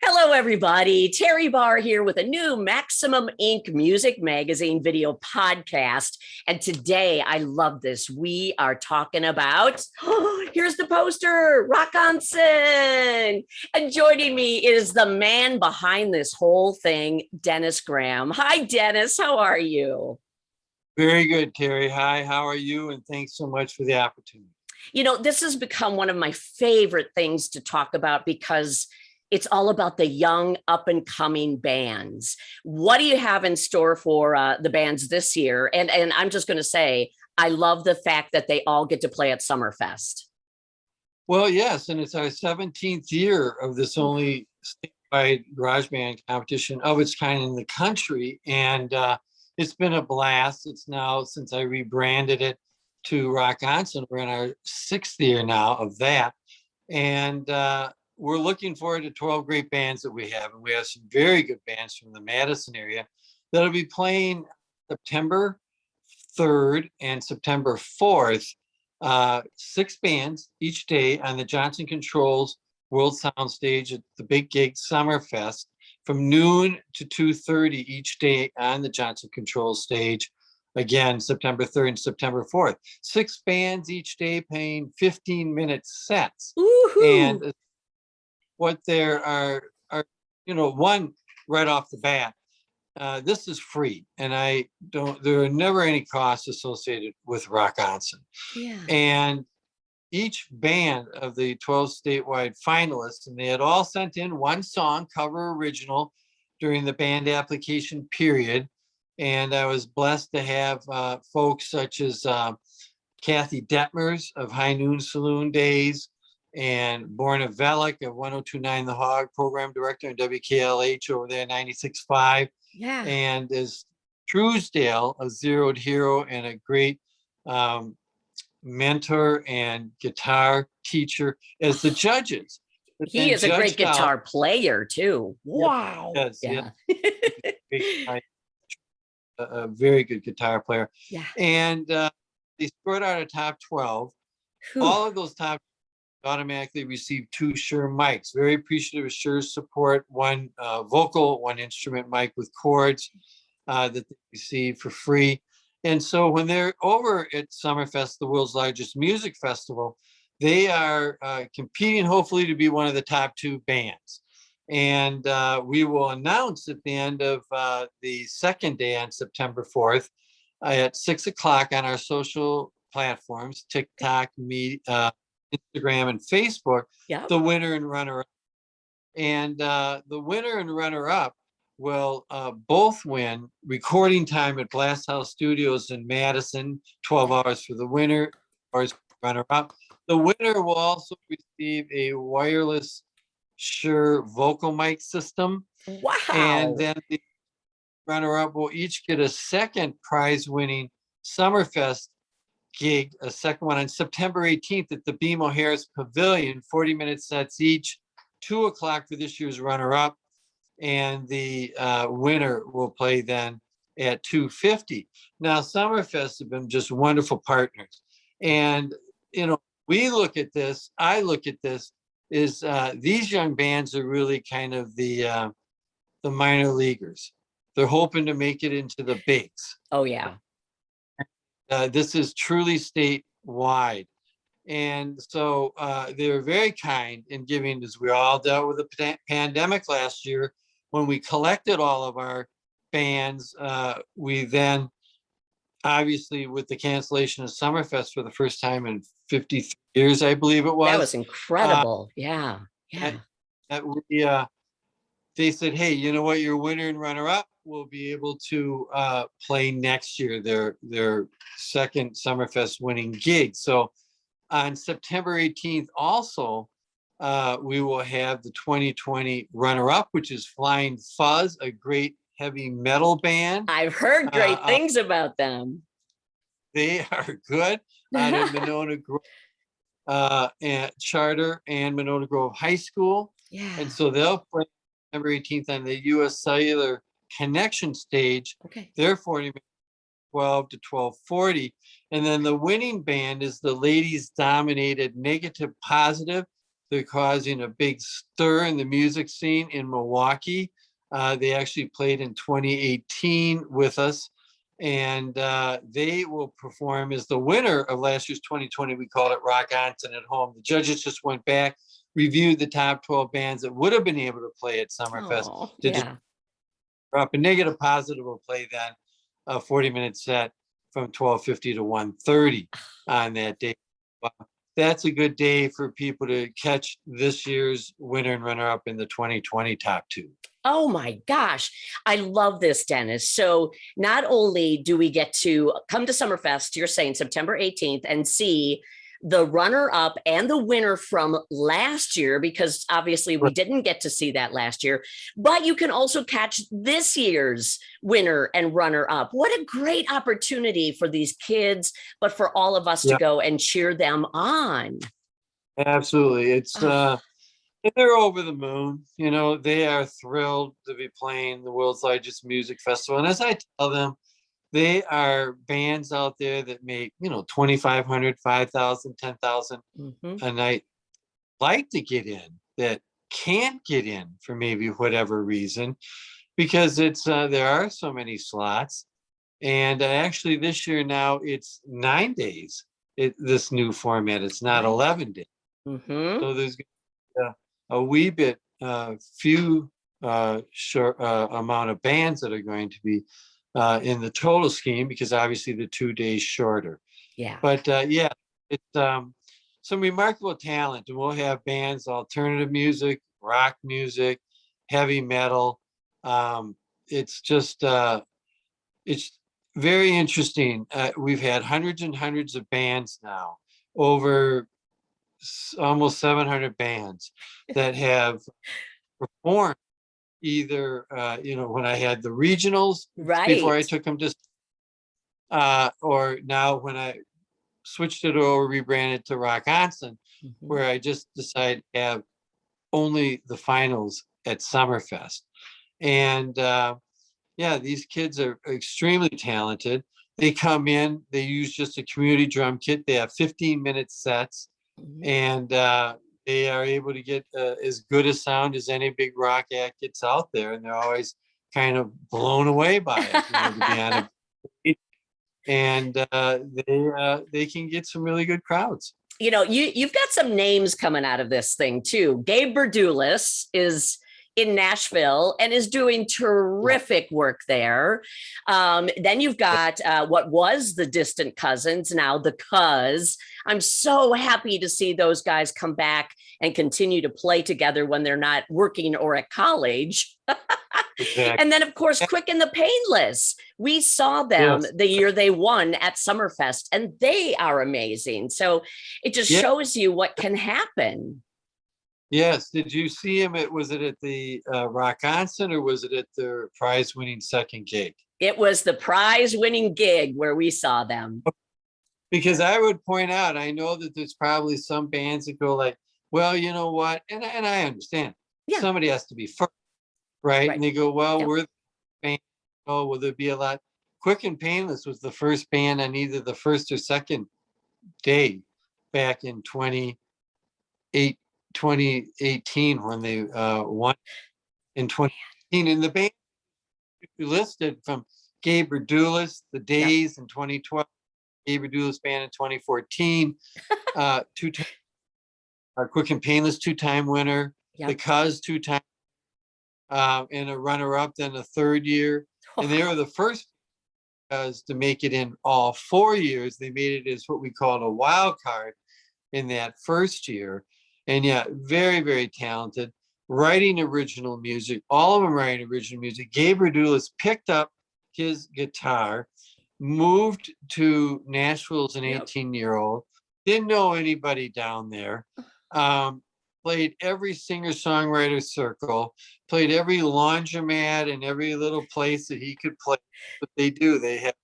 Hello, everybody. Teri Barr here with a new Maximum Ink Music Magazine video podcast. And today, I love this. We are talking about, here's the poster, Rockonsin. And joining me is the man behind this whole thing, Dennis Graham. Hi, Dennis. How are you? Very good, Teri. Hi, how are you? And thanks so much for the opportunity. You know, this has become one of my favorite things to talk about because it's all about the young up and coming bands. What do you have in store for the bands this year? And I'm just going to say, I love the fact that they all get to play at Summerfest. Well, yes, and it's our 17th year of this only statewide garage band competition of its kind in the country. And it's been a blast. It's now, since I rebranded it to Rockonsin, we're in our 6th year now of that. And we're looking forward to 12 great bands that we have. And we have some very good bands from the Madison area that'll be playing September 3rd and September 4th. 6 bands each day on the Johnson Controls World Sound Stage at the Big Gig Summerfest from noon to 2:30 each day on the Johnson Controls stage. Again, September 3rd and September 4th. 6 bands each day playing 15-minute sets. Woo-hoo. And what there are, one right off the bat, this is free, and there are never any costs associated with Rockonsin. Yeah. And each band of the 12 statewide finalists, and they had all sent in one song, cover original, during the band application period. And I was blessed to have folks such as Kathy Detmers of High Noon Saloon Days, and Borna Velik of 1029 The Hog, program director and WKLH over there, 96.5. Yeah. And as Truesdale, a zeroed hero and a great mentor and guitar teacher as the judges. He is a great guitar player too. Wow. Yes, yeah. A very good guitar player. Yeah. And they scored out a top 12. Whew. All of those top automatically received 2 Shure mics. Very appreciative of Shure's support. One vocal, one instrument mic with cords that they received for free. And so when they're over at Summerfest, the world's largest music festival, they are competing hopefully to be one of the top 2 bands. And we will announce at the end of the second day on September 4th at 6 o'clock on our social platforms, TikTok, Instagram, and Facebook, the winner and runner-up. And the winner and runner-up will both win recording time at Blast House Studios in Madison, 12 hours for the winner, hours for the runner-up. The winner will also receive a wireless Shure vocal mic system. Wow. And then the runner-up will each get a second prize-winning Summerfest gig, a second one on September 18th at the BMO Harris Pavilion, 40-minute sets each, 2 o'clock for this year's runner-up. And the winner will play then at 2:50. Now, Summerfest have been just wonderful partners. And, we look at this, I look at this, is these young bands are really kind of the minor leaguers. They're hoping to make it into the bigs. Oh, yeah. This is truly statewide. And so they're very kind in giving, as we all dealt with the pandemic last year, when we collected all of our bands, we then, obviously with the cancellation of Summerfest for the first time in 53 years, I believe it was. That was incredible. Yeah. They said, hey, you know what, your winner and runner-up will be able to play next year, their second Summerfest winning gig. So on September 18th also, we will have the 2020 runner-up, which is Flying Fuzz, a great heavy metal band. I've heard great things about them. They are good out of Monona Grove and Charter and Monona Grove High School. Yeah. And so they'll play September 18th on the U.S. Cellular Connection stage. Okay. They're 40 12 to 12:40. And then the winning band is the ladies dominated Negative Positive. They're causing a big stir in the music scene in Milwaukee. They actually played in 2018 with us, and they will perform as the winner of last year's 2020. We called it Rockonsin at Home. The judges just went back, reviewed the top 12 bands that would have been able to play at Summerfest. Oh, Did yeah. drop a negative positive will play then a 40-minute set from 12:50 to 1:30 on that day. That's a good day for people to catch this year's winner and runner up in the 2020 top two. Oh my gosh. I love this, Dennis. So not only do we get to come to Summerfest, you're saying September 18th, and see the runner up and the winner from last year, because obviously we didn't get to see that last year, but you can also catch this year's winner and runner up. What a great opportunity for these kids, but for all of us to go and cheer them on. Absolutely. It's, they're over the moon. You know, they are thrilled to be playing the world's largest music festival. And as I tell them, they are bands out there that make, you know, 2,500, 5,000, 10,000 a night, like to get in, that can't get in for maybe whatever reason, because it's there are so many slots. And actually this year now it's 9 days. This new format, it's not 11 days. So there's a wee bit few short amount of bands that are going to be in the total scheme, because obviously the 2 days shorter. But yeah, it's some remarkable talent, and we'll have bands, alternative music, rock music, heavy metal. It's just it's very interesting. We've had hundreds and hundreds of bands now, over almost 700 bands that have performed either you know, when I had the regionals before I took them to or now when I switched it over, rebranded to Rockonsin, where I just decided to have only the finals at Summerfest. And yeah, these kids are extremely talented. They come in, they use just a community drum kit. They have 15-minute sets, and they are able to get as good a sound as any big rock act gets out there. And they're always kind of blown away by it, you know, to be honest. And they can get some really good crowds. You know, you've got some names coming out of this thing too. Gabe Berdulis is in Nashville and is doing terrific work there. Then you've got what was the Distant Cousins, now the Cuz. I'm so happy to see those guys come back and continue to play together when they're not working or at college. And then, of course, Quick and the Painless. We saw them the year they won at Summerfest, and they are amazing. So it just shows you what can happen. Yes. Did you see him? Was it at the Rockonsin, or was it at their prize-winning second gig? It was the prize-winning gig where we saw them. Because I would point out, I know that there's probably some bands that go like, well, you know what? And I understand. Somebody has to be first, right? And they go, well, we're the band. Oh, will there be a lot? Quick and Painless was the first band on either the first or second day back in 2018 when they won in 2018. And the band listed from Gabe Berdulis, The Days in 2012, Gabe Berdulis Band in 2014, two-time Quick and Painless 2-time winner, the Cuz 2-time, and a runner-up then a third year. And they were the first Cuz to make it in all 4 years. They made it as what we called a wild card in that first year. And yeah, very, very talented, writing original music, all of them writing original music. Gabe Berdulis picked up his guitar, moved to Nashville as an 18-year-old, didn't know anybody down there, played every singer-songwriter circle, played every laundromat and every little place that he could play. But they do, they have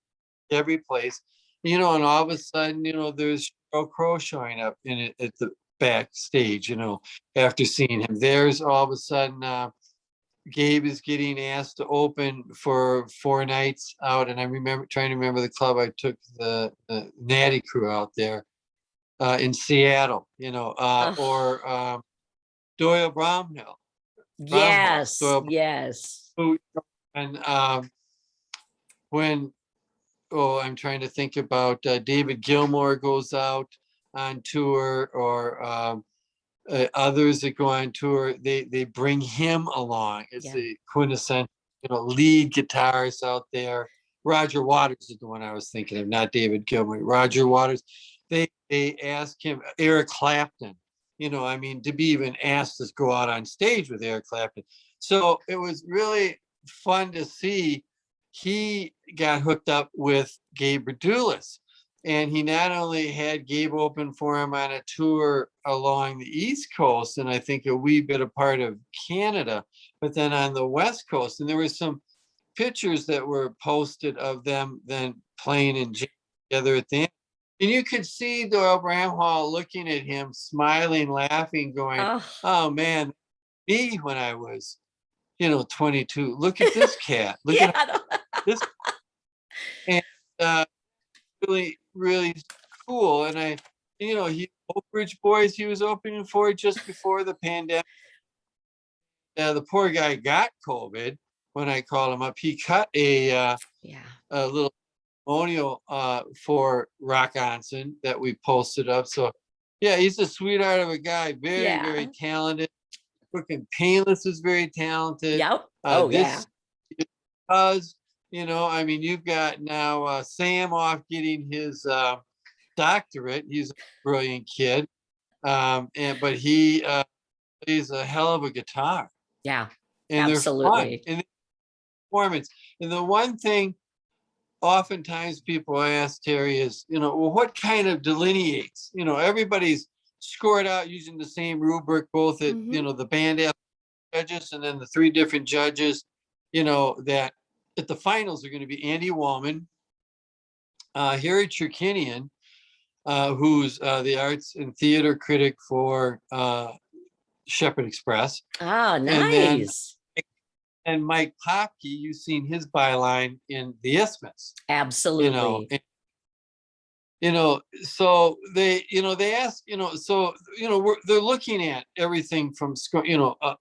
every place, you know, and all of a sudden, you know, there's Sheryl Crow showing up in it at the backstage, you know, after seeing him. There's all of a sudden Gabe is getting asked to open for 4 nights out, and I remember trying to remember the club. I took the Natty Crew out there in Seattle, you know, or Doyle Bromhill. Yes, Doyle, yes. who, and when I'm trying to think about David Gilmour goes out on tour, or others that go on tour, they bring him along. It's Yeah. the quintessential, lead guitarist out there. Roger Waters is the one I was thinking of, not David Gilmour. Roger Waters. They asked him, Eric Clapton, to be even asked to go out on stage with Eric Clapton. So it was really fun to see. He got hooked up with Gabe Redulis, and he not only had Gabe open for him on a tour along the East Coast, and I think a wee bit a part of Canada, but then on the West Coast. And there were some pictures that were posted of them then playing and jamming together at the end. And you could see Doyle Bramhall looking at him, smiling, laughing, going, "Oh man, me when I was, 22. Look at this cat. Look at this." And really, really cool. And Oak Ridge Boys, he was opening for just before the pandemic. The poor guy got COVID when I called him up. He cut a little testimonial for Rockonsin that we posted up. So yeah, he's a sweetheart of a guy, very, very talented. Freaking Painless is very talented. Yep. Because you've got now Sam off getting his doctorate. He's a brilliant kid, but he plays a hell of a guitar. Yeah, and absolutely. They're fun. And performance. And the one thing oftentimes people ask Teri is, well, what kind of delineates? Everybody's scored out using the same rubric, both at the band judges and then the three different judges. That at the finals are going to be Andy Wollman, Harry Chirkinian, who's the arts and theater critic for Shepherd Express. Ah, nice. And Mike Popke, you've seen his byline in the Isthmus. Absolutely. So they ask, they're looking at everything from,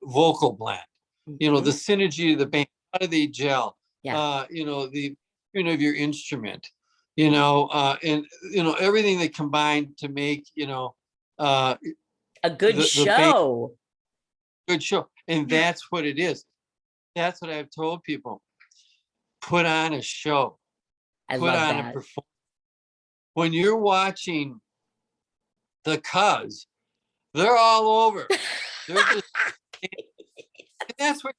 vocal blend, the synergy of the band, how do they gel, the of your instrument, and everything that combined to make, a good show. Good show. And that's what it is. That's what I've told people. Put on a show. Put on a performance. When you're watching the Cuz, they're all over. They're just, that's what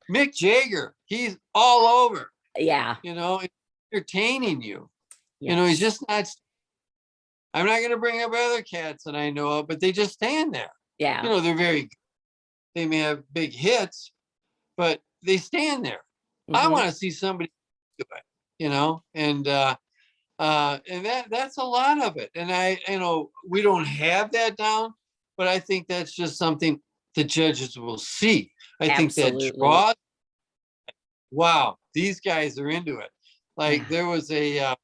Mick Jagger, he's all over. Yeah. Entertaining you. He's just not. I'm not going to bring up other cats that I know of, but they just stand there. Yeah. They're very good. They may have big hits, but they stand there. I want to see somebody do it, and that's a lot of it. And we don't have that down, but I think that's just something the judges will see. I think that draws. Wow, these guys are into it. Like there was a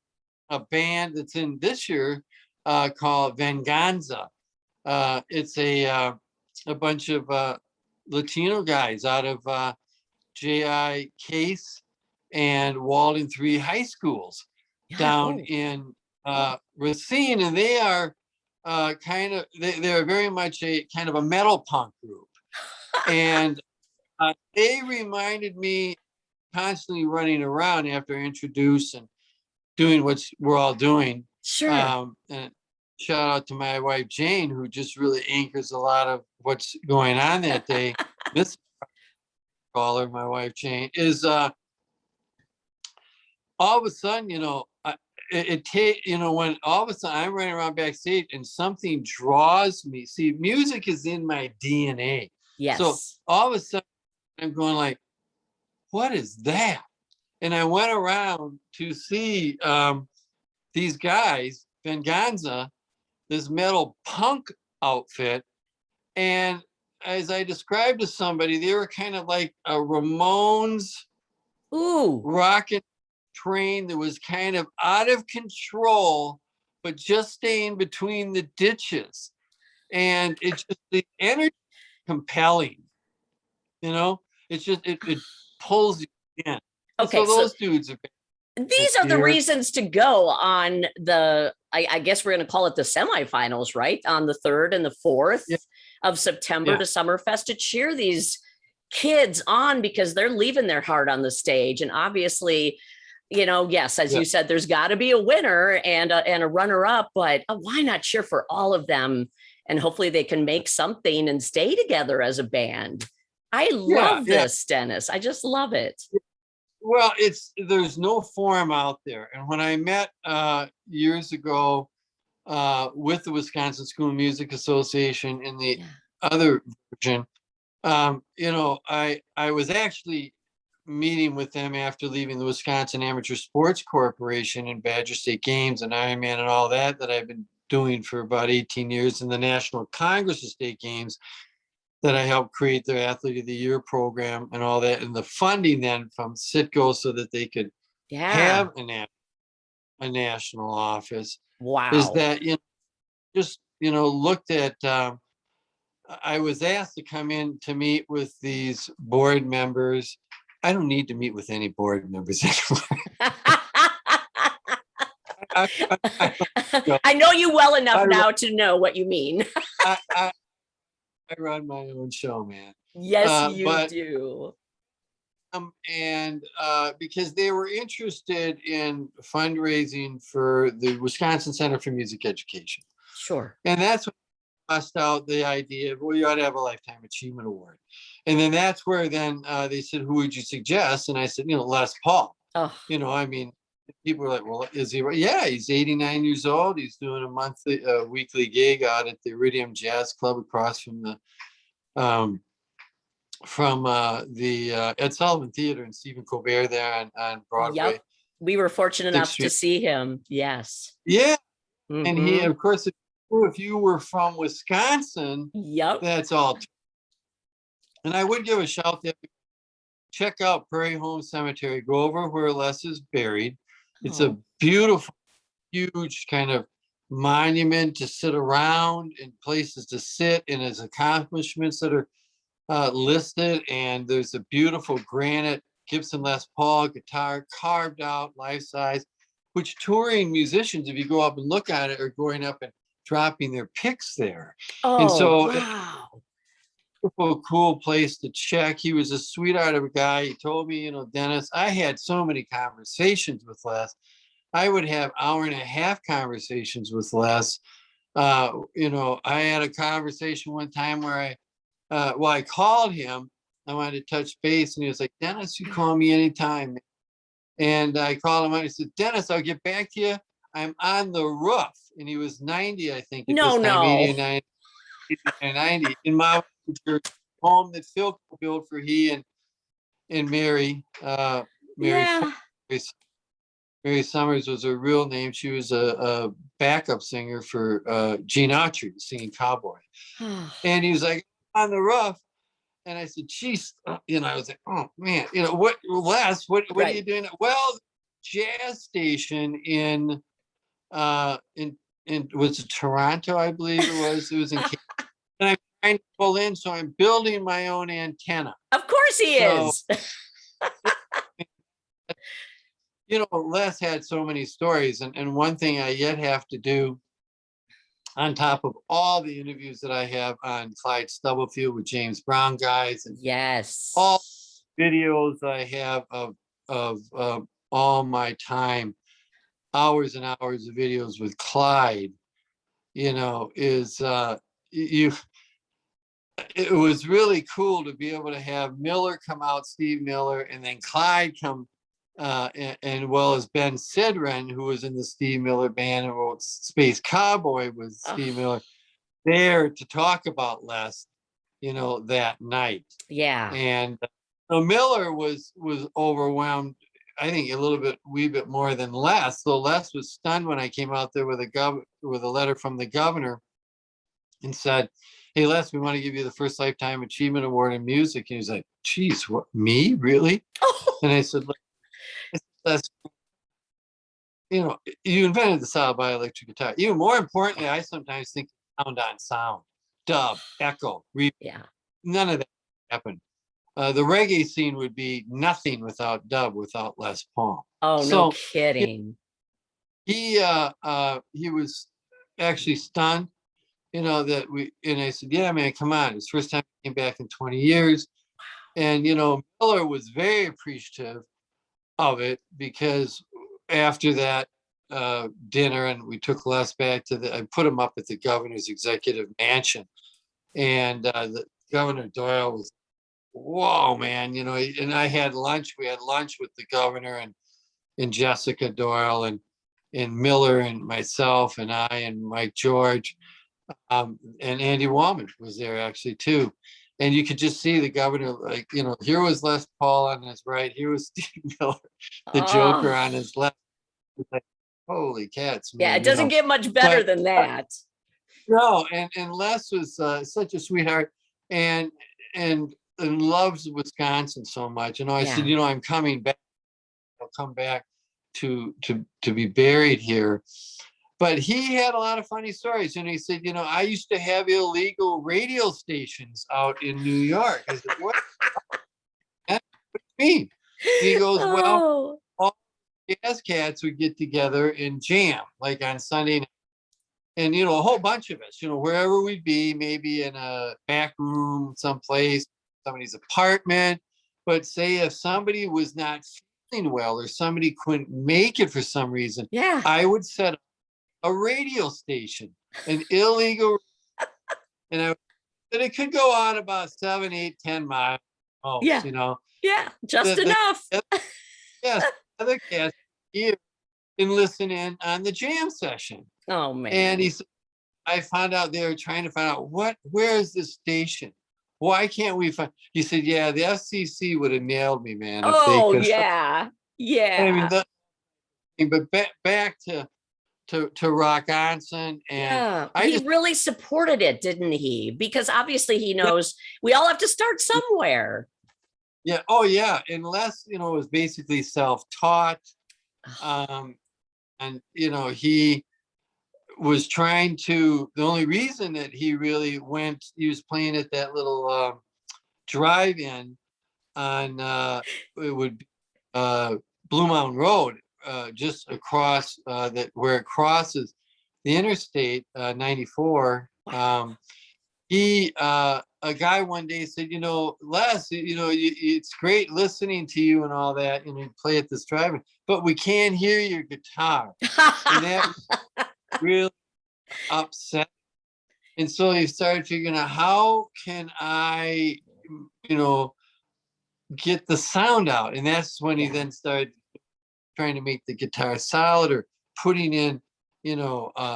band that's in this year called Venganza. It's a bunch of Latino guys out of J.I. Case and Walden 3 high schools down in Racine, and they are they're very much a kind of a metal punk group, and they reminded me constantly running around after I introduce and doing what we're all doing. Sure. And shout out to my wife Jane, who just really anchors a lot of what's going on that day. This caller, my wife Jane, is all of a sudden, when all of a sudden I'm running around backstage and something draws me. See, music is in my DNA. Yes. So all of a sudden I'm going like, what is that? And I went around to see these guys, Venganza, this metal punk outfit. And as I described to somebody, they were kind of like a Ramones rocket train that was kind of out of control, but just staying between the ditches. and it's just the energy compelling, you know, it's just, it pulls you in. And Okay, so so those dudes have been these this are the year. reasons to go on the, I guess we're going to call it the semifinals, right? On the 3rd and the 4th Yeah, of September yeah, to Summerfest, to cheer these kids on because they're leaving their heart on the stage. And obviously, you know, yes, as yeah. you said, there's got to be a winner and a runner up, but why not cheer for all of them? And hopefully they can make something and stay together as a band. I Yeah, love yeah. this, Dennis. I just love it. Well, there's no forum out there. And when I met years ago with the Wisconsin School Music Association in the Yeah. other version, you know, I was actually meeting with them after leaving the Wisconsin Amateur Sports Corporation and Badger State Games and Ironman and all that I've been doing for about 18 years in the National Congress of State Games, that I helped create their Athlete of the Year program and all that, and the funding then from Citgo so that they could Yeah. have a national office, is Wow. that, you know, just, you know, looked at, I was asked to come in to meet with these board members. I don't need to meet with any board members anymore. I, I know you well enough I, now to know what you mean. I, I, I run my own show, man. Yes, you But do. and because they were interested in fundraising for the Wisconsin Center for Music Education. Sure. And that's what tossed out the idea of, well, you ought to have a Lifetime Achievement Award. And then that's where then they said, who would you suggest? And I said, you know, Les Paul. Oh, You know, I mean, people were like, well, is he right? Yeah, he's 89 years old. He's doing a weekly gig out at the Iridium Jazz Club across from the Ed Sullivan Theater and Stephen Colbert there on Broadway, yep. We were fortunate 6th enough to Street. see him. Yes. Yeah. And he, Mm-hmm. of course, if you were from Wisconsin, Yep. that's all. And I would give a shout to check out Prairie Home Cemetery. Go over where Les is buried. It's a Oh, beautiful, huge kind of monument to sit around and places to sit, and his accomplishments that are listed. And there's a beautiful granite Gibson Les Paul guitar carved out life size, which touring musicians, if you go up and look at it, are going up and dropping their picks there. And oh, so wow. a cool place to check. He was a sweetheart of a guy. He told me, you know, Dennis, I had so many conversations with Les. I would have hour-and-a-half conversations with Les. You know, I had a conversation one time where I called him. I wanted to touch base, and he was like, Dennis, you call me anytime. And I called him and I said, Dennis, I'll get back to you. I'm on the roof. And he was 90, I think, at No, this time, no. 89, 90, in my home that Phil built for he and Mary. Mary Yeah. Mary Summers was her real name. She was a backup singer for Gene Autry, singing Cowboy. And he was like, on the roof. And I said, geez, you know, I was like, oh man, you know, what, Les, what are you Right. doing? Well, jazz station in was it Toronto, I believe it was. It was in Canada. And I'm trying to pull in, so I'm building my own antenna. Of course he So, is. you know, Les had so many stories. And one thing I yet have to do, on top of all the interviews that I have on Clyde Stubblefield with James Brown guys, and Yes. all videos I have of all my time, hours and hours of videos with Clyde, you know, is it was really cool to be able to have Miller come out, Steve Miller, and then Clyde come, and well as Ben Sidran, who was in the Steve Miller band and wrote Space Cowboy with Steve Miller, there to talk about Les, you know, that night. Yeah. And Miller was overwhelmed, I think a wee bit more than Les. So Les was stunned when I came out there with a letter from the governor and said, hey, Les, we want to give you the first Lifetime Achievement Award in music. And he's like, geez, what, me, really? And I said, Les, you know, you invented the solid bioelectric guitar. Even more importantly, I sometimes think sound on sound. dub, echo, Yeah. none of that happened. The reggae scene would be nothing without dub, without Les Paul. Oh, no So kidding. he was actually stunned, that and I said, yeah, man, come on. It's the first time I came back in 20 years. And, Miller was very appreciative of it, because after that dinner, and we took Les back I put him up at the governor's executive mansion. And the Governor Doyle was, whoa, man, and I had lunch. We had lunch with the governor and Jessica Doyle and Miller and myself and I and Mike George, and Andy Wallman was there actually too. And you could just see the governor, like, here was Les Paul on his right, here was Steve Miller, the Joker on his left. Like, holy cats, man. Yeah, it doesn't get much better than that. No, and Les was such a sweetheart, and loves Wisconsin so much. I said, I'm coming back. I'll come back to be buried here. But he had a lot of funny stories. And he said, I used to have illegal radio stations out in New York. I said, what? What do you mean? He goes, well, all the jazz cats would get together and jam, like on Sunday night. And, a whole bunch of us, wherever we'd be, maybe in a back room, someplace, somebody's apartment. But say if somebody was not feeling well, or somebody couldn't make it for some reason, I would set up a radio station, an illegal, and it could go on about 7, 8, 10 miles. Yeah, just enough. Yes, other cats here and listen in on the jam session. Oh man! And he said, I found out they were trying to find out where is this station? Why can't we find? He said, yeah, the FCC would have nailed me, man. Oh yeah. I mean, but back to Rockonsin, and he really supported it, didn't he? Because obviously he knows we all have to start somewhere. Yeah. Oh yeah. And Les, was basically self-taught, and he was trying to. The only reason that he really went, he was playing at that little drive-in on it would be Blue Mountain Road. Just across where it crosses the interstate 94. A guy one day said, Les, it's great listening to you and all that, you play at this drive-in, but we can't hear your guitar. And that really upset. And so he started figuring out, how can I, get the sound out? And that's when he then started trying to make the guitar solid, or putting in,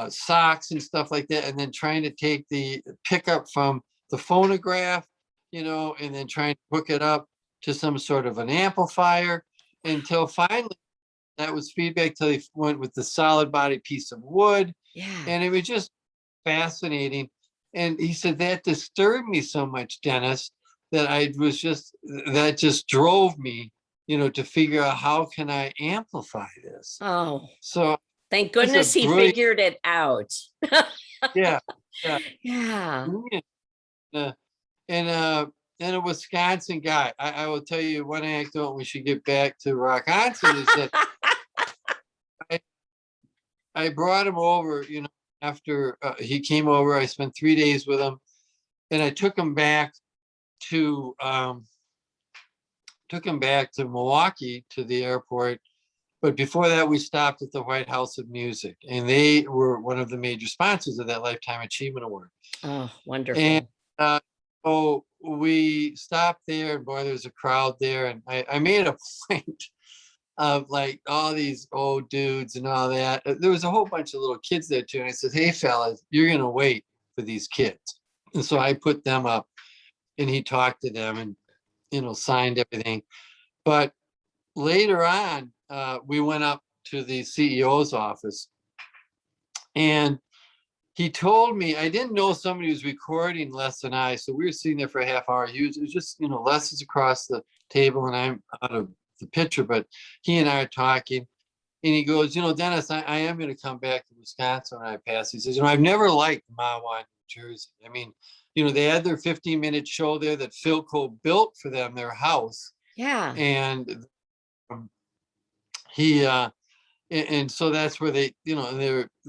socks and stuff like that, and then trying to take the pickup from the phonograph, and then trying to hook it up to some sort of an amplifier, until finally that was feedback, till he went with the solid body piece of wood. And it was just fascinating. And he said, that disturbed me so much, Dennis, that that just drove me, to figure out, how can I amplify this? Oh, so thank goodness he figured it out. Yeah. And a Wisconsin guy. I will tell you one anecdote. We should get back to Rockonsin. Is that I brought him over, after he came over. I spent 3 days with him, and I took him back to Milwaukee, to the airport. But before that, we stopped at the White House of Music, and they were one of the major sponsors of that Lifetime Achievement Award. Oh, wonderful. And so we stopped there, and boy, there's a crowd there. And I made a point of, like, all these old dudes and all that. There was a whole bunch of little kids there too. And I said, hey, fellas, you're going to wait for these kids. And so I put them up, and he talked to them and, signed everything. But later on, we went up to the CEO's office, and he told me, I didn't know somebody was recording Les and I. So we were sitting there for a half hour. It was just, Les is across the table and I'm out of the picture, but he and I are talking, and he goes, Dennis, I am going to come back to Wisconsin when I pass. He says, I've never liked Ma Wan Jersey. I mean, they had their 15-minute show there that Philco built for them, their house. Yeah. And he and so that's where they,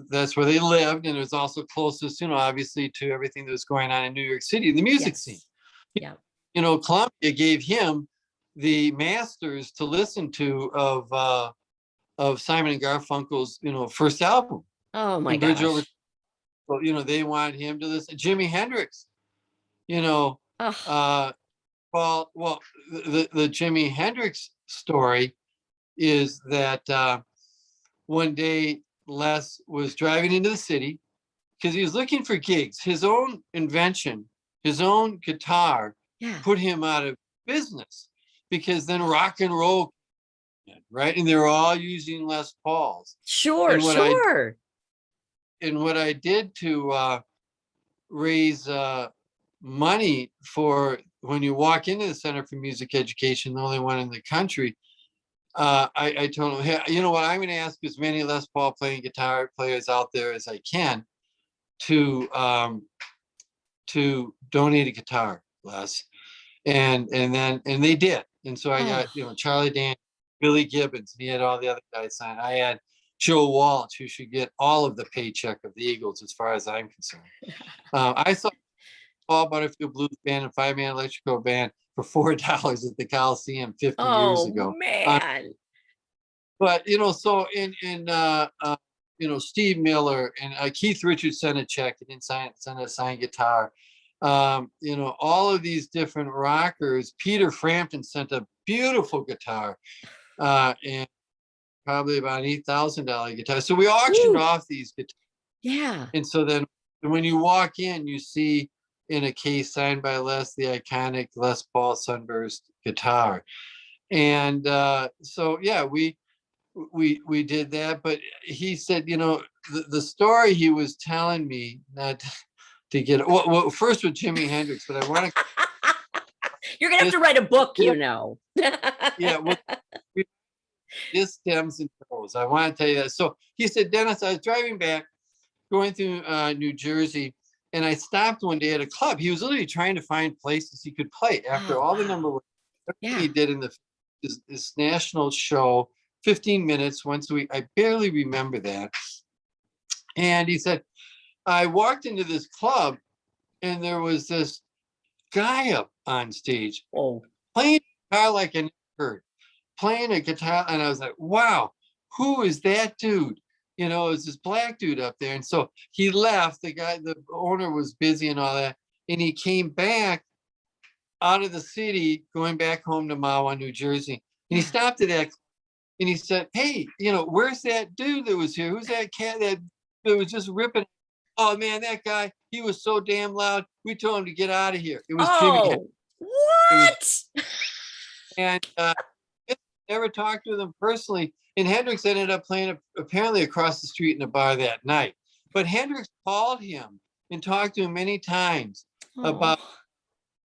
that's where they lived, and it was also closest, obviously, to everything that was going on in New York City, the music scene. Yeah. Columbia gave him the masters to listen to of Simon and Garfunkel's, first album. Oh my gosh. So, they wanted him to listen. Jimi Hendrix, well, the Jimi Hendrix story is that one day Les was driving into the city because he was looking for gigs. His own invention, his own guitar, put him out of business, because then rock and roll, right? And they were all using Les Pauls. Sure. And what I did to raise money for when you walk into the Center for Music Education, the only one in the country, I told him, hey, you know what, I'm going to ask as many Les Paul playing guitar players out there as I can to donate a guitar, Les. And they did. And so I got, Charlie Dan, Billy Gibbons, and he had all the other guys signed. I had Joe Walsh, who should get all of the paycheck of the Eagles, as far as I'm concerned. I saw Paul Butterfield Blues Band and 5-man electrical band for $4 at the Coliseum 50 years ago. Oh man! But so in Steve Miller and Keith Richards sent a check and sent a signed guitar. All of these different rockers. Peter Frampton sent a beautiful guitar, and probably about $8,000 guitar. So we auctioned off these guitars. Yeah. And so then when you walk in, you see in a case signed by Les, the iconic Les Paul Sunburst guitar. And so, yeah, we did that. But he said, the story he was telling me, not to get, well, first with Jimi Hendrix, but I want to. You're going to have to write a book, Yeah. Well, this stems and goes. I want to tell you that. So he said, Dennis, I was driving back, going through New Jersey, and I stopped one day at a club. He was literally trying to find places he could play after all the number one he did in this national show, 15 minutes once a week. I barely remember that. And he said, I walked into this club, and there was this guy up on stage playing guitar like I never heard, playing a guitar. And I was like, wow, who is that dude? It was this black dude up there. And so he left. The owner was busy and all that. And he came back out of the city, going back home to Mahwah, New Jersey. And he stopped at that and he said, hey, where's that dude that was here? Who's that cat that was just ripping? Oh man, that guy, he was so damn loud. We told him to get out of here. It was Jimmy. What? And never talked to them personally. And Hendrix ended up playing apparently across the street in a bar that night. But Hendrix called him and talked to him many times about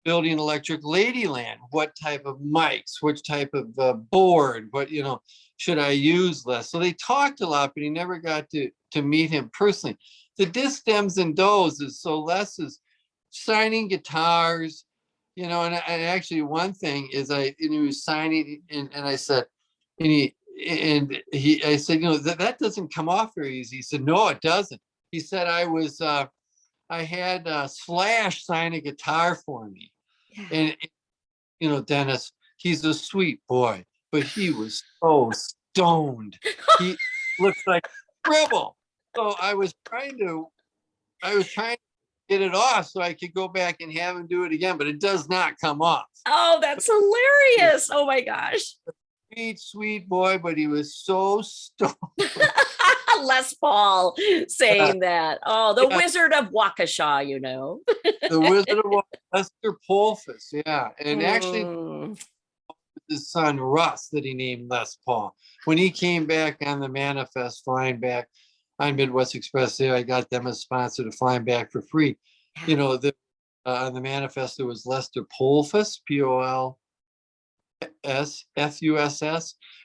building Electric Ladyland. What type of mics, which type of board, what, should I use, Les? So they talked a lot, but he never got to meet him personally. The dis stems and does is so Les is signing guitars, and actually one thing is he was signing and I said, I said, that doesn't come off very easy. He said, no, it doesn't. He said, I had Slash sign a guitar for me. Yeah. And, Dennis, he's a sweet boy, but he was so stoned. He looks like a rebel. So I was trying to get it off so I could go back and have him do it again, but it does not come off. Oh, that's hilarious. Oh my gosh. Sweet boy, but he was so stoned. Les Paul saying that. Oh, the Wizard of Waukesha, The Wizard of Waukesha, Lester Polfus, yeah. And actually, his son Russ that he named Les Paul. When he came back on the manifest, flying back on Midwest Express, there I got them a sponsor to flying back for free. On the manifest there was Lester Polfus, Polfuss,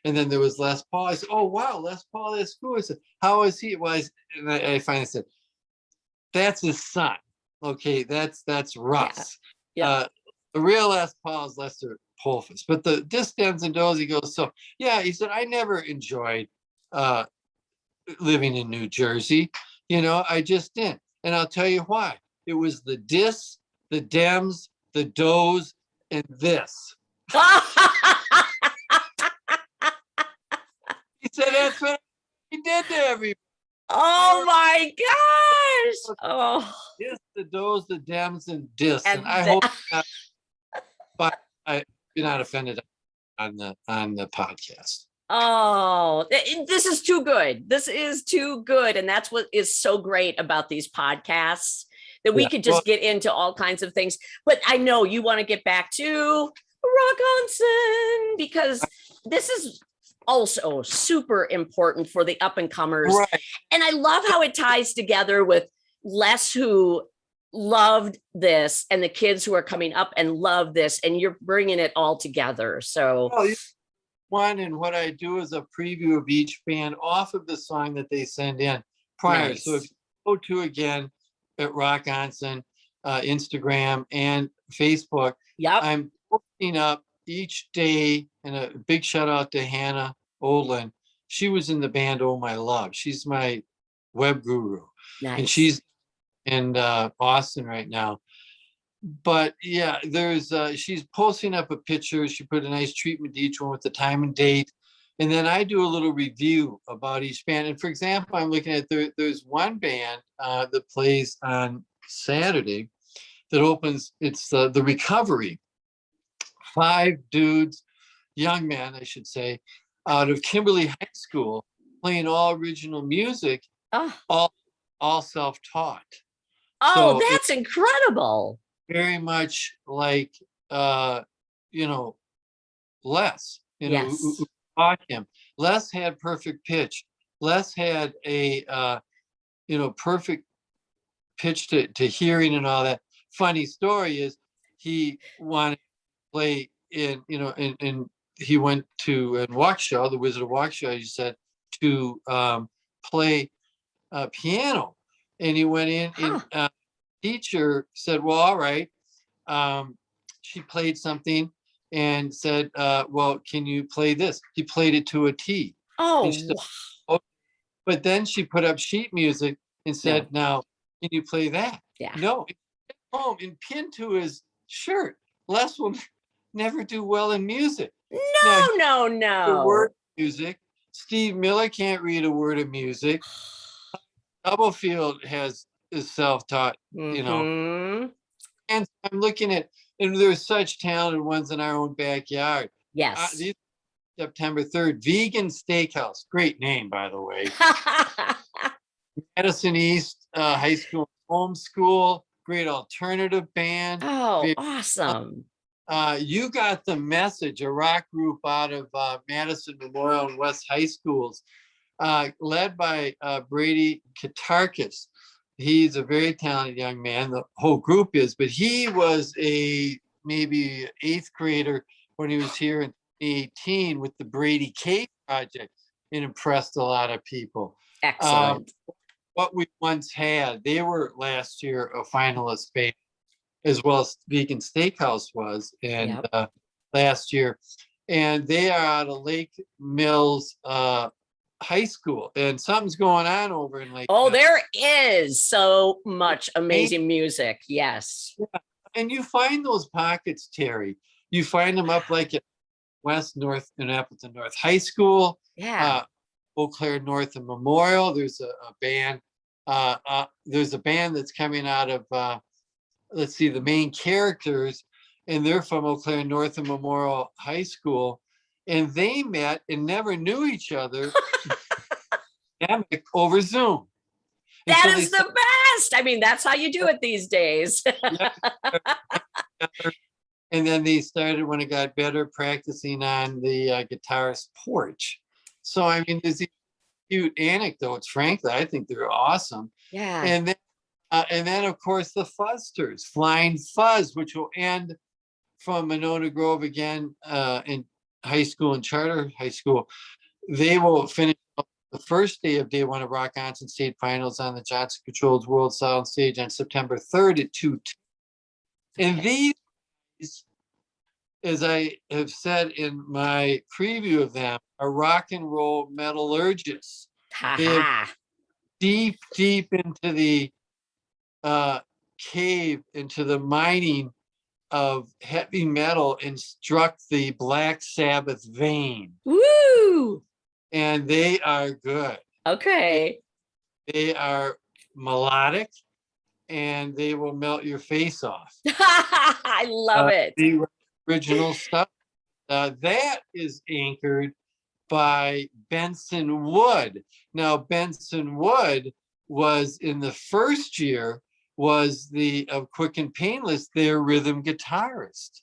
and then there was Les Paul. I said, oh wow, Les Paul is cool. I said, how is he? And I finally said, that's his son. Okay, that's Russ. Yeah. The real Les Paul is Lester Polfus, but the Stems and Does, he goes, so yeah, he said, I never enjoyed living in New Jersey. I just didn't. And I'll tell you why. It was the Dis, the Dems, the Does, and this. He said that's what he did to everybody. Oh my gosh. Oh. Dis, the Does, the Dems, and Dis. And And I hope but you're not offended on the podcast. Oh, this is too good. This is too good. And that's what is so great about these podcasts, that we could just get into all kinds of things. But I know you want to get back to Rockonsin, because this is also super important for the up and comers. Right. And I love how it ties together with Les, who loved this, and the kids who are coming up and love this, and you're bringing it all together. So one, and what I do is a preview of each band off of the song that they send in prior. Nice. So if you go to, again, at Rockonsin, Instagram and Facebook, I'm posting up each day, and a big shout out to Hannah Olin. She was in the band Oh My Love. She's my web guru. Nice. And she's in Austin right now. But yeah, she's posting up a picture. She put a nice treatment to each one with the time and date. And then I do a little review about each band. And for example, I'm looking at, there's one band that plays on Saturday that opens, it's the Recovery. 5 dudes, young men, I should say, out of Kimberly High School, playing all original music, all self-taught. Oh, so that's incredible. Very much like, Les, who taught him. Les had perfect pitch. Les had a, perfect pitch to hearing and all that. Funny story is he wanted to play in he went to Waukesha, the Wizard of Waukesha, he said, to play piano. And he went in and teacher said, well, all right. She played something and said, well, can you play this? He played it to a T. Oh, said, okay. But then she put up sheet music and said, now, can you play that? Yeah. No, home and pinned to his shirt. Les will never do well in music. No. The word music. Steve Miller can't read a word of music. Doublefield is self-taught, And I'm looking at, and there's such talented ones in our own backyard. Yes. September 3rd, Vegan Steakhouse. Great name, by the way. Madison East High School Homeschool. Great alternative band. Oh, awesome. You Got the Message, a rock group out of Madison Memorial and West High Schools, led by Brady Katarkis. He's a very talented young man. The whole group is, but he was a maybe 8th grader when he was here in 2018 with the Brady K Project, and impressed a lot of people. Excellent. What we once had, they were last year a finalist band, as well as Vegan Steakhouse was, and last year, and they are out of Lake Mills High School, and something's going on over in Lake Mills. There is so much amazing music. Yes. Yeah. And you find those pockets, Terry. You find them up like at West North and Appleton North High School. Yeah. Eau Claire North and Memorial. There's a band. There's a band that's coming out of let's see, the main characters, and they're from Eau Claire North and Memorial High School, and they met and never knew each other over Zoom. And that is the best. I mean, that's how you do it these days. And then they started, when it got better, practicing on the guitarist's porch. So, I mean, there's these cute anecdotes. Frankly, I think they're awesome. Yeah. And then, of course, the Fuzzters, Flying Fuzz, which will end from Monona Grove again in high school and charter high school. They will finish up the first day of day one of Rockonsin State Finals on the Johnson Controls World Sound Stage on September 3rd at 2. And these, as I have said in my preview of them, are rock and roll metallurgists. They're deep into the cave, into the mining of heavy metal, and struck the Black Sabbath vein. Woo! And they are good. Okay. They are melodic, and they will melt your face off. I love it. The original stuff. That is anchored by Benson Wood. Now, Benson Wood was in the first year, was the of Quick and Painless, their rhythm guitarist.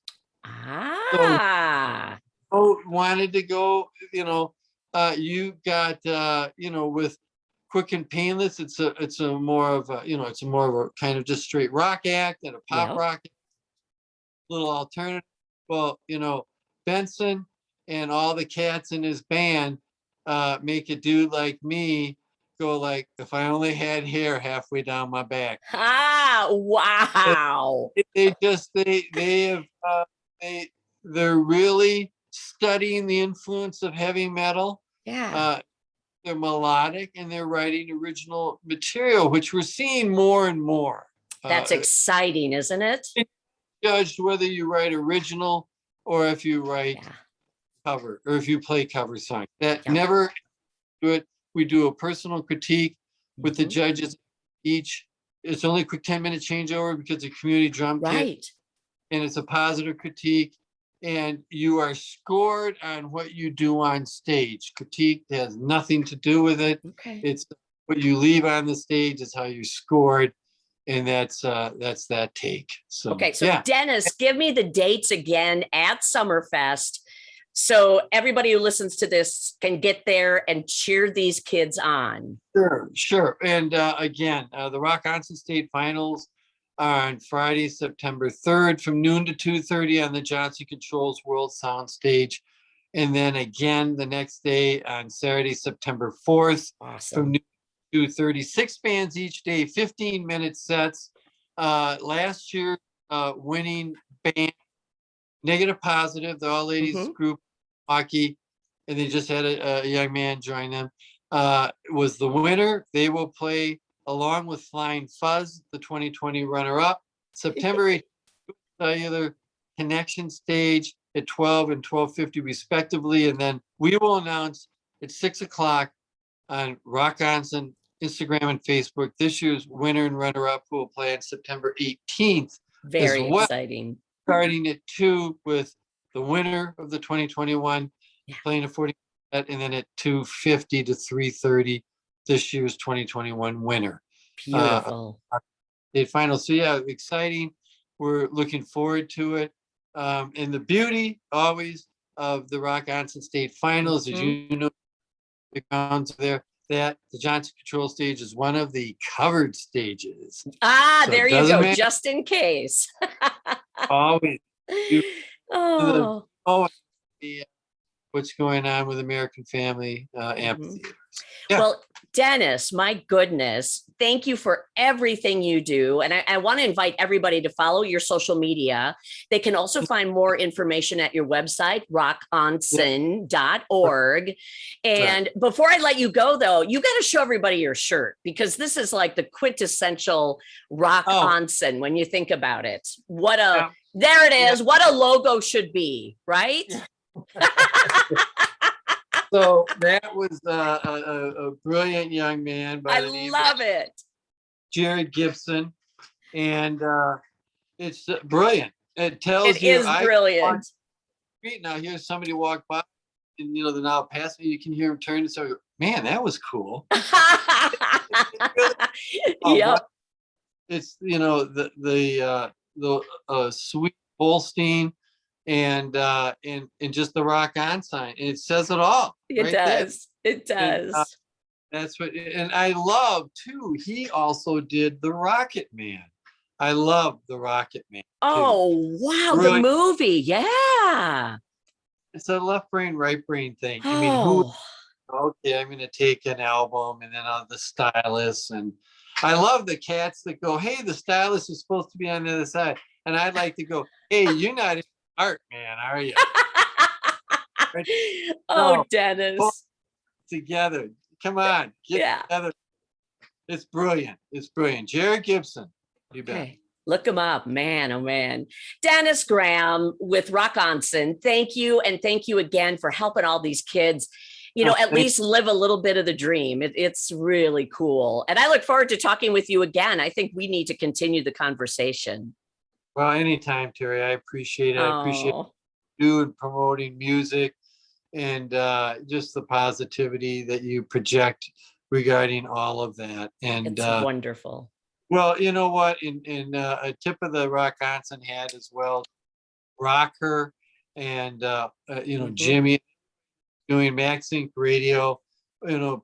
So wanted to go, you got, with Quick and Painless, it's a more of a kind of just straight rock act and a pop rock, little alternative. Well, Benson and all the cats in his band make a dude like me go like, if I only had hair halfway down my back. Wow. They're really studying the influence of heavy metal. Yeah. They're melodic, and they're writing original material, which we're seeing more and more. That's exciting, isn't it? Judged whether you write original or if you write cover, or if you play cover songs. That never do it. We do a personal critique with the judges each. It's only a quick 10-minute changeover because the community drum kit, and it's a positive critique. And you are scored on what you do on stage. Critique has nothing to do with it. It's what you leave on the stage is how you scored. And that's that take. So Dennis, give me the dates again at Summerfest, so everybody who listens to this can get there and cheer these kids on. Sure. And again, the Rockonsin State Finals are on Friday, September 3rd from noon to 2:30 on the Johnson Controls World Sound Stage. And then again the next day on Saturday, September 4th from noon to 2:30. 6 bands each day, 15-minute sets. Last year, winning band, Negative Positive, the all ladies group, Milwaukee, and they just had a young man join them, was the winner. They will play along with Flying Fuzz, the 2020 runner-up, September 8th, Cellular Connection Stage at 12 and 12:50 respectively. And then we will announce at 6 o'clock on Rockonsin Instagram and Facebook this year's winner and runner-up, who will play on September 18th. Very exciting. Starting at 2 with the winner of the 2021 playing a 40 set, and then at 2:50 to 3:30 this year's 2021 winner. Beautiful. State finals. So exciting. We're looking forward to it. And the beauty always of the Rockonsin State Finals, as you know, the grounds there, that the Johnson Control Stage is one of the covered stages. So there you go, just in case. Always. What's going on with American Family Amphitheater. Well, Dennis, my goodness, thank you for everything you do. And I want to invite everybody to follow your social media. They can also find more information at your website, rockonsin.org. And before I let you go, though, you got to show everybody your shirt, because this is like the quintessential Rockonsin when you think about it. There it is. What a logo should be, right? So that was a brilliant young man by the name of Jared Gibson, and it's brilliant. It tells you. It is brilliant. Now here's somebody walk by, and they're now passing. You can hear him turn and say, "Man, that was cool." It's the sweet Holstein. And just the rock on sign, and it says it all. It does. It does. And, that's what, and I love too. He also did the Rocket Man. I love the Rocket Man. Oh wow, the movie, yeah. It's a left brain, right brain thing. I mean, who okay, I'm going to take an album, and then the stylus. And I love the cats that go, hey, the stylus is supposed to be on the other side. And I'd like to go, hey, you're not in art, man, are you? Right? Oh, No, Dennis. together. Come on, get together. It's brilliant. It's brilliant. Jared Gibson. You bet. Okay. Look him up, man. Oh, man. Dennis Graham with Rockonsin. Thank you. And thank you again for helping all these kids, at least live a little bit of the dream. It's really cool. And I look forward to talking with you again. I think we need to continue the conversation. Well, anytime, Terry. I appreciate it. I appreciate you and promoting music and just the positivity that you project regarding all of that. And it's wonderful. Well, you know what? In a tip of the Rockonsin hat as well, Rocker and Jimmy doing MaxInc Radio,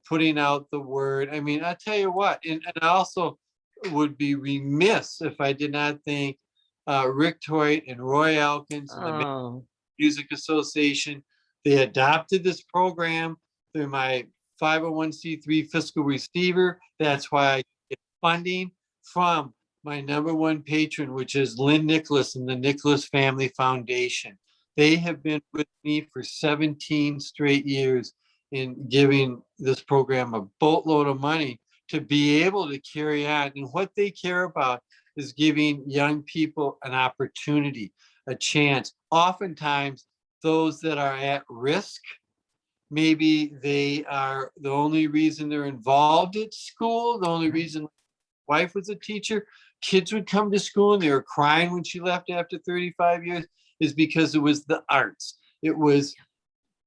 putting out the word. I mean, I tell you what, and I also would be remiss if I did not thank Rick Toit and Roy Elkins and the Madison Music Association. They adopted this program through my 501c3 fiscal receiver. That's why I get funding from my number one patron, which is Lynn Nicholas and the Nicholas Family Foundation. They have been with me for 17 straight years in giving this program a boatload of money to be able to carry on. And what they care about is giving young people an opportunity, a chance. Oftentimes, those that are at risk, maybe they are the only reason they're involved at school, the only reason wife was a teacher, kids would come to school and they were crying when she left after 35 years, is because it was the arts. It was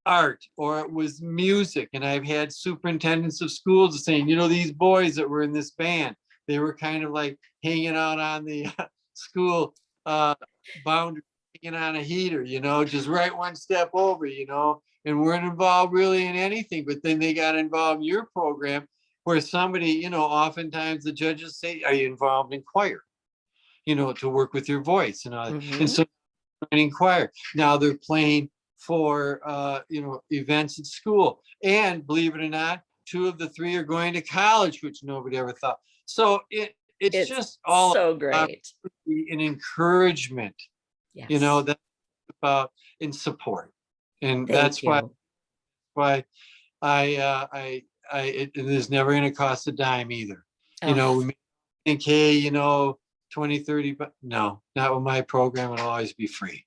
art or it was music. And I've had superintendents of schools saying, these boys that were in this band, they were kind of like hanging out on the school boundary, hanging on a heater, just right one step over, and weren't involved really in anything. But then they got involved in your program, where somebody, oftentimes the judges say, are you involved in choir, to work with your voice and all that. And so in choir, now they're playing for, events at school. And believe it or not, 2 of the 3 are going to college, which nobody ever thought. So it's just all so great. An encouragement, that's about in support. And that's why it is never going to cost a dime either. We may think, hey, 20, 30, but no, not with my program. It'll always be free.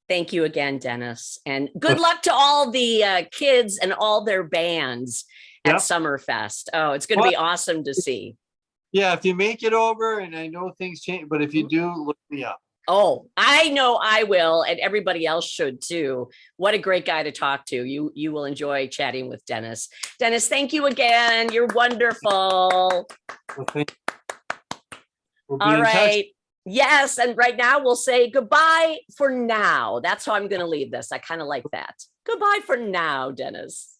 Thank you again, Dennis. And good luck to all the kids and all their bands at Summerfest. Oh, it's going to be awesome to see. Yeah, if you make it over, and I know things change, but if you do, look me up. Oh, I know I will, and everybody else should too. What a great guy to talk to. You will enjoy chatting with Dennis. Dennis, thank you again. You're wonderful. Well, thank you. We'll be all in right. touch. Yes, and right now we'll say goodbye for now. That's how I'm going to leave this. I kind of like that. Goodbye for now, Dennis.